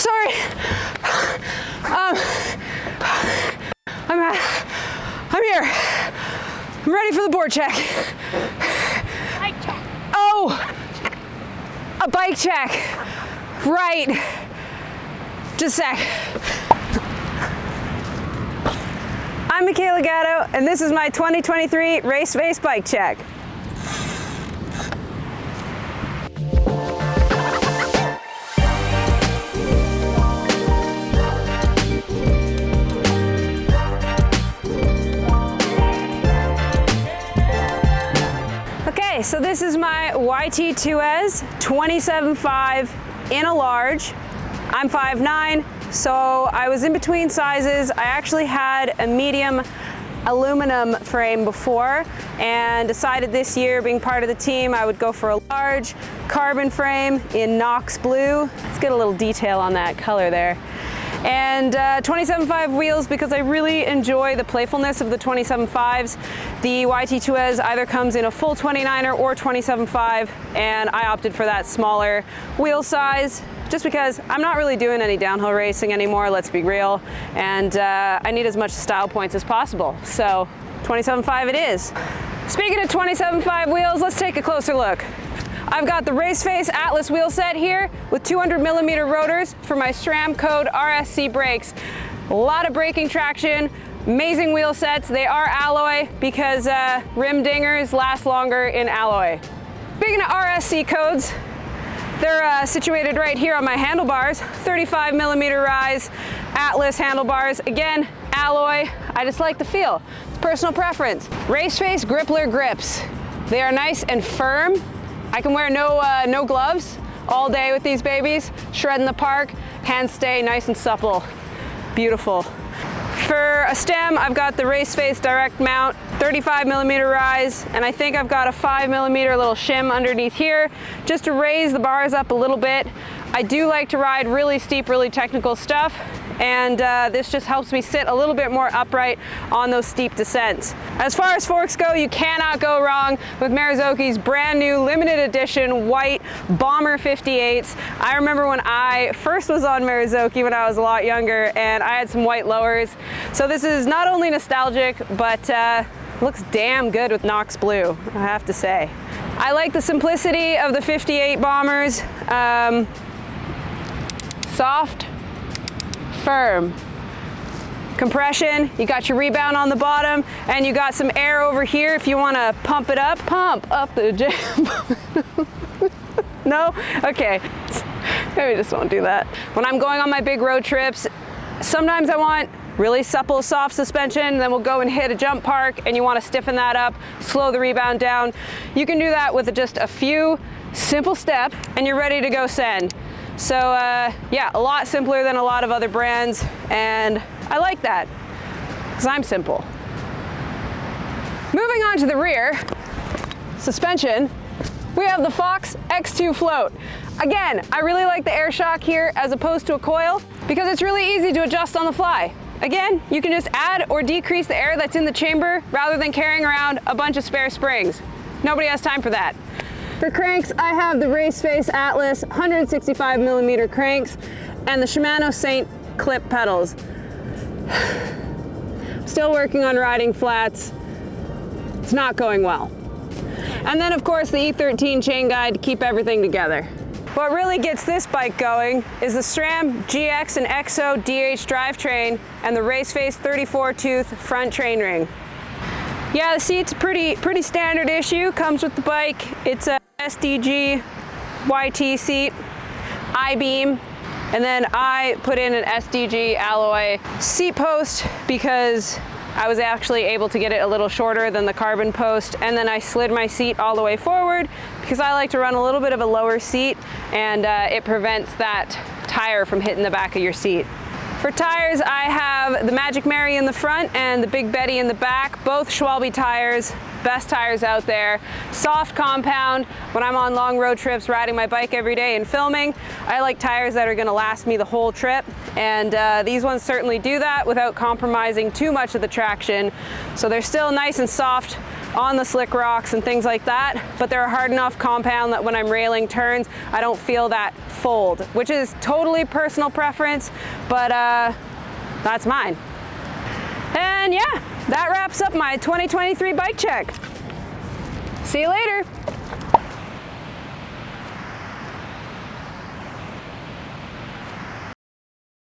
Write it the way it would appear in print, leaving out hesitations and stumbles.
sorry. I'm here. I'm ready for the board check. Bike check. Oh, a bike check. Right. Just a sec. I'm Micayla Gatto, and this is my 2023 Raceface bike check. Okay, so this is my YT2S 27.5 in a large. I'm 5'9", so I was in between sizes. I actually had a medium aluminum frame before and decided this year, being part of the team, I would go for a large carbon frame in Knox blue. Let's get a little detail on that color there. And 27.5 wheels because I really enjoy the playfulness of the 27.5s. The YT2S either comes in a full 29er or 27.5, and I opted for that smaller wheel size just because I'm not really doing any downhill racing anymore, let's be real, and I need as much style points as possible. So 27.5 it is. Speaking of 27.5 wheels, let's take a closer look. I've got the Raceface Atlas wheel set here with 200mm rotors for my SRAM code RSC brakes. A lot of braking traction, amazing wheel sets. They are alloy because rim dingers last longer in alloy. Speaking of RSC codes, they're situated right here on my handlebars. 35mm rise, Atlas handlebars. Again, alloy. I just like the feel. It's personal preference. Raceface Grippler grips. They are nice and firm. I can wear no gloves all day with these babies. Shred in the park, hands stay nice and supple. Beautiful. For a stem, I've got the Raceface direct mount, 35mm rise, and I think I've got a 5mm little shim underneath here just to raise the bars up a little bit. I do like to ride really steep, really technical stuff, and this just helps me sit a little bit more upright on those steep descents. As far as forks go, you cannot go wrong with Marizoki's brand new limited edition white Bomber 58s. I remember when I first was on Marizoki when I was a lot younger, and I had some white lowers. So this is not only nostalgic, but looks damn good with Knox blue, I have to say. I like the simplicity of the 58 Bombers. Soft, firm. Compression, you got your rebound on the bottom, and you got some air over here if you want to pump it up. Pump up the jam. No? Okay. Maybe just won't do that. When I'm going on my big road trips, sometimes I want really supple, soft suspension, then we'll go and hit a jump park, and you want to stiffen that up, slow the rebound down. You can do that with just a few simple steps, and you're ready to go send. So yeah, a lot simpler than a lot of other brands, and I like that, because I'm simple. Moving on to the rear, suspension, we have the Fox X2 float. Again, I really like the air shock here as opposed to a coil, because it's really easy to adjust on the fly. Again, you can just add or decrease the air that's in the chamber rather than carrying around a bunch of spare springs. Nobody has time for that. For cranks, I have the Raceface Atlas 165mm cranks and the Shimano Saint clip pedals. Still working on riding flats. It's not going well. And then of course the E13 chain guide to keep everything together. What really gets this bike going is the SRAM GX and EXO DH drivetrain and the Raceface 34-tooth front train ring. Yeah, the seat's pretty standard issue, comes with the bike. It's a SDG YT seat, I-beam, and then I put in an SDG alloy seat post because I was actually able to get it a little shorter than the carbon post, and then I slid my seat all the way forward because I like to run a little bit of a lower seat, and it prevents that tire from hitting the back of your seat. For tires, I have the Magic Mary in the front and the Big Betty in the back, both Schwalbe tires, best tires out there. Soft compound. When I'm on long road trips riding my bike every day and filming, I like tires that are going to last me the whole trip, and these ones certainly do that without compromising too much of the traction. So they're still nice and soft on the slick rocks and things like that, but they're a hard enough compound that when I'm railing turns, I don't feel that fold, which is totally personal preference, but that's mine. And yeah, that wraps up my 2023 bike check. See you later.